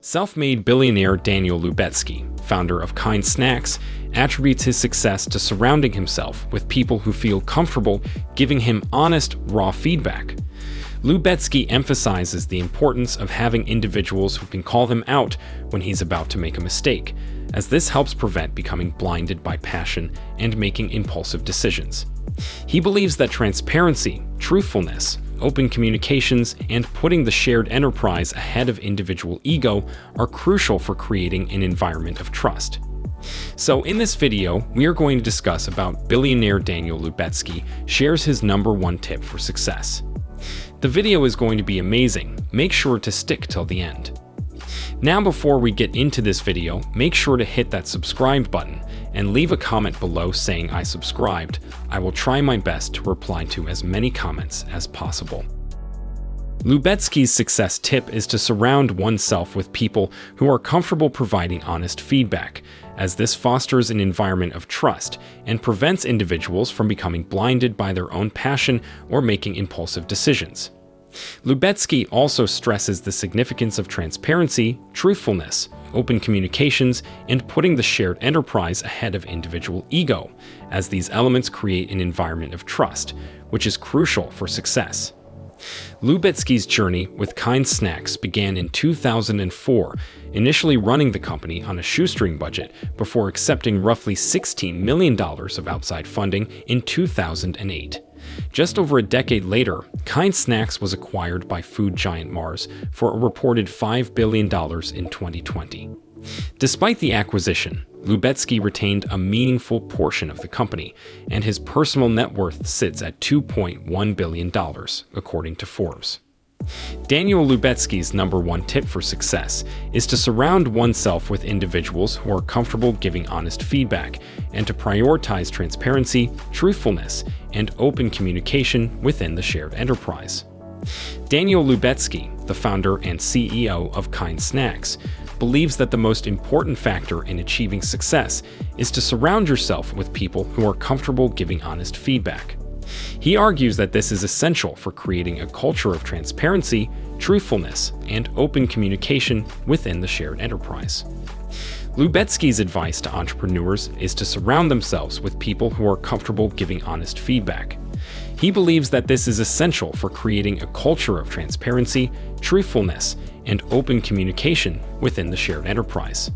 Self-made billionaire Daniel Lubetzky, founder of Kind Snacks, attributes his success to surrounding himself with people who feel comfortable giving him honest, raw feedback. Lubetzky emphasizes the importance of having individuals who can call him out when he's about to make a mistake, as this helps prevent becoming blinded by passion and making impulsive decisions. He believes that transparency, truthfulness, open communications, and putting the shared enterprise ahead of individual ego are crucial for creating an environment of trust. So in this video, we are going to discuss about billionaire Daniel Lubetzky shares his #1 tip for success. The video is going to be amazing. Make sure to stick till the end. Now before we get into this video, make sure to hit that subscribe button and leave a comment below saying I subscribed. I will try my best to reply to as many comments as possible. Lubetzky's success tip is to surround oneself with people who are comfortable providing honest feedback, as this fosters an environment of trust and prevents individuals from becoming blinded by their own passion or making impulsive decisions. Lubetzky also stresses the significance of transparency, truthfulness, open communications, and putting the shared enterprise ahead of individual ego, as these elements create an environment of trust, which is crucial for success. Lubetzky's journey with Kind Snacks began in 2004, initially running the company on a shoestring budget before accepting roughly $16 million of outside funding in 2008. Just over a decade later, Kind Snacks was acquired by food giant Mars for a reported $5 billion in 2020. Despite the acquisition, Lubetzky retained a meaningful portion of the company, and his personal net worth sits at $2.1 billion, according to Forbes. Daniel Lubetzky's #1 tip for success is to surround oneself with individuals who are comfortable giving honest feedback and to prioritize transparency, truthfulness, and open communication within the shared enterprise. Daniel Lubetzky, the founder and CEO of Kind Snacks, believes that the most important factor in achieving success is to surround yourself with people who are comfortable giving honest feedback. He argues that this is essential for creating a culture of transparency, truthfulness, and open communication within the shared enterprise. Lubetzky's advice to entrepreneurs is to surround themselves with people who are comfortable giving honest feedback. He believes that this is essential for creating a culture of transparency, truthfulness, and open communication within the shared enterprise.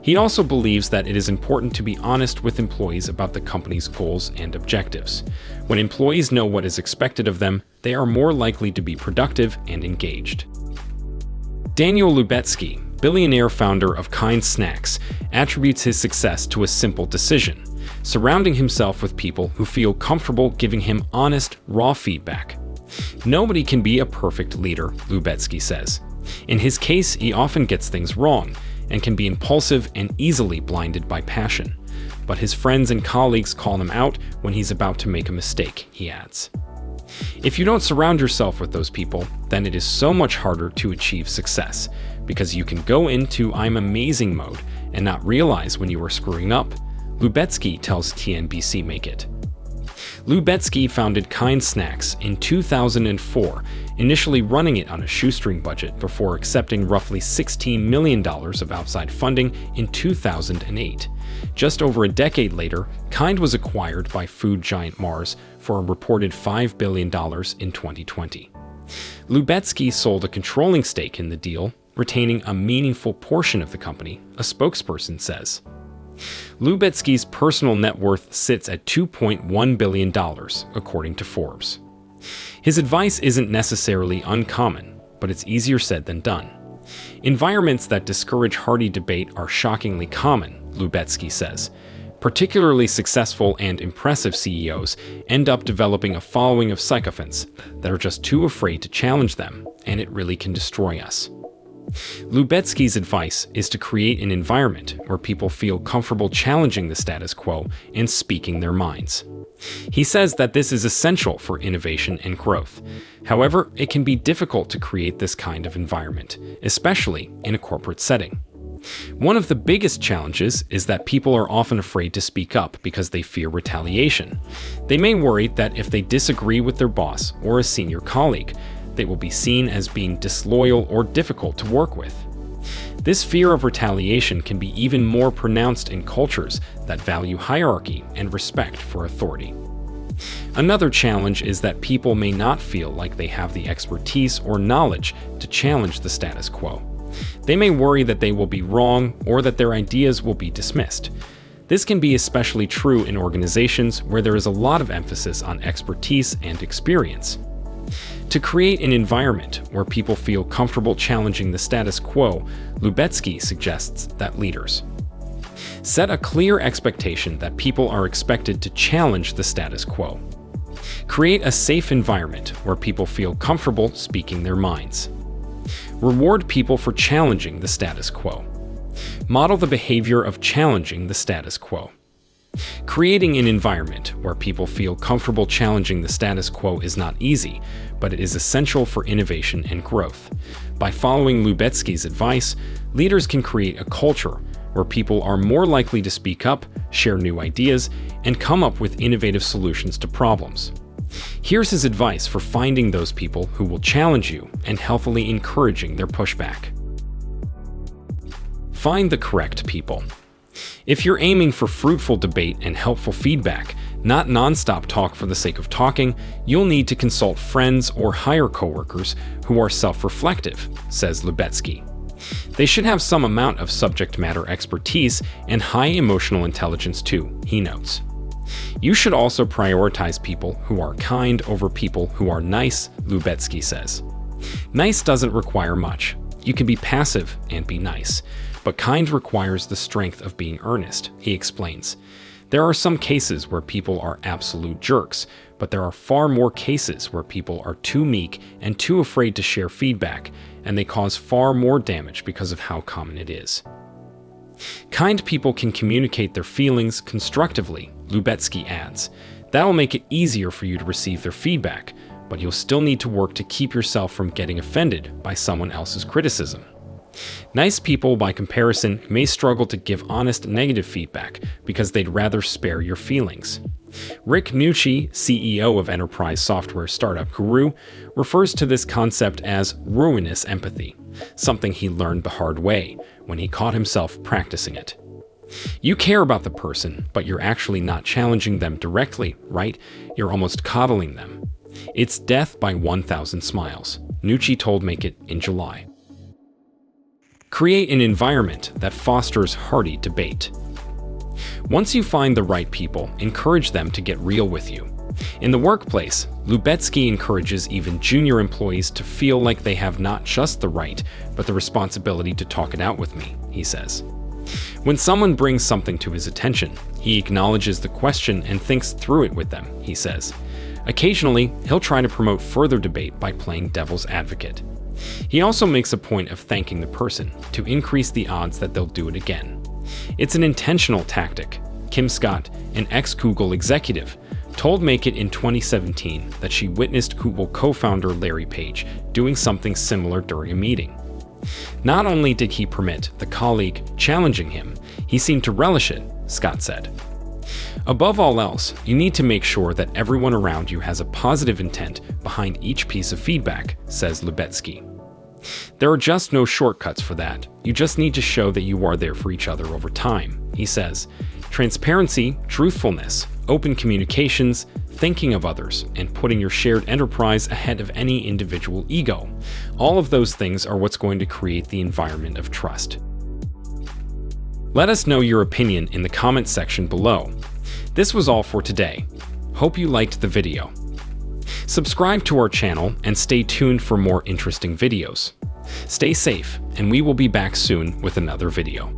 He also believes that it is important to be honest with employees about the company's goals and objectives. When employees know what is expected of them, they are more likely to be productive and engaged. Daniel Lubetzky, billionaire founder of Kind Snacks, attributes his success to a simple decision: surrounding himself with people who feel comfortable giving him honest, raw feedback. Nobody can be a perfect leader, Lubetzky says. In his case, he often gets things wrong and can be impulsive and easily blinded by passion. But his friends and colleagues call him out when he's about to make a mistake, he adds. If you don't surround yourself with those people, then it is so much harder to achieve success, because you can go into I'm amazing mode and not realize when you are screwing up, Lubetzky tells TNBC Make It. Lubetzky founded Kind Snacks in 2004, initially running it on a shoestring budget before accepting roughly $16 million of outside funding in 2008. Just over a decade later, Kind was acquired by food giant Mars for a reported $5 billion in 2020. Lubetzky sold a controlling stake in the deal, retaining a meaningful portion of the company, a spokesperson says. Lubetzky's personal net worth sits at $2.1 billion, according to Forbes. His advice isn't necessarily uncommon, but it's easier said than done. Environments that discourage hearty debate are shockingly common, Lubetzky says. Particularly successful and impressive CEOs end up developing a following of sycophants that are just too afraid to challenge them, and it really can destroy us. Lubetzky's advice is to create an environment where people feel comfortable challenging the status quo and speaking their minds. He says that this is essential for innovation and growth. However, it can be difficult to create this kind of environment, especially in a corporate setting. One of the biggest challenges is that people are often afraid to speak up because they fear retaliation. They may worry that if they disagree with their boss or a senior colleague, they will be seen as being disloyal or difficult to work with. This fear of retaliation can be even more pronounced in cultures that value hierarchy and respect for authority. Another challenge is that people may not feel like they have the expertise or knowledge to challenge the status quo. They may worry that they will be wrong or that their ideas will be dismissed. This can be especially true in organizations where there is a lot of emphasis on expertise and experience. To create an environment where people feel comfortable challenging the status quo, Lubetzky suggests that leaders set a clear expectation that people are expected to challenge the status quo. Create a safe environment where people feel comfortable speaking their minds. Reward people for challenging the status quo. Model the behavior of challenging the status quo. Creating an environment where people feel comfortable challenging the status quo is not easy, but it is essential for innovation and growth. By following Lubetzky's advice, leaders can create a culture where people are more likely to speak up, share new ideas, and come up with innovative solutions to problems. Here's his advice for finding those people who will challenge you and healthily encouraging their pushback. Find the correct people. If you're aiming for fruitful debate and helpful feedback, not nonstop talk for the sake of talking, you'll need to consult friends or hire coworkers who are self-reflective, says Lubetzky. They should have some amount of subject matter expertise and high emotional intelligence too, he notes. You should also prioritize people who are kind over people who are nice, Lubetzky says. Nice doesn't require much. You can be passive and be nice. But kind requires the strength of being earnest, he explains. There are some cases where people are absolute jerks, but there are far more cases where people are too meek and too afraid to share feedback, and they cause far more damage because of how common it is. Kind people can communicate their feelings constructively, Lubetzky adds. That'll make it easier for you to receive their feedback, but you'll still need to work to keep yourself from getting offended by someone else's criticism. Nice people, by comparison, may struggle to give honest negative feedback because they'd rather spare your feelings. Rick Nucci, CEO of enterprise software startup Guru, refers to this concept as ruinous empathy, something he learned the hard way when he caught himself practicing it. You care about the person, but you're actually not challenging them directly, right? You're almost coddling them. It's death by 1,000 smiles, Nucci told Make It in July. Create an environment that fosters hearty debate. Once you find the right people, encourage them to get real with you. In the workplace, Lubetzky encourages even junior employees to feel like they have not just the right, but the responsibility to talk it out with me, he says. When someone brings something to his attention, he acknowledges the question and thinks through it with them, he says. Occasionally, he'll try to promote further debate by playing devil's advocate. He also makes a point of thanking the person to increase the odds that they'll do it again. It's an intentional tactic. Kim Scott, an ex-Google executive, told Make It in 2017 that she witnessed Google co-founder Larry Page doing something similar during a meeting. Not only did he permit the colleague challenging him, he seemed to relish it, Scott said. Above all else, you need to make sure that everyone around you has a positive intent behind each piece of feedback, says Lubetzky. There are just no shortcuts for that. You just need to show that you are there for each other over time, he says. Transparency, truthfulness, open communications, thinking of others, and putting your shared enterprise ahead of any individual ego. All of those things are what's going to create the environment of trust. Let us know your opinion in the comments section below. This was all for today. Hope you liked the video. Subscribe to our channel and stay tuned for more interesting videos. Stay safe, and we will be back soon with another video.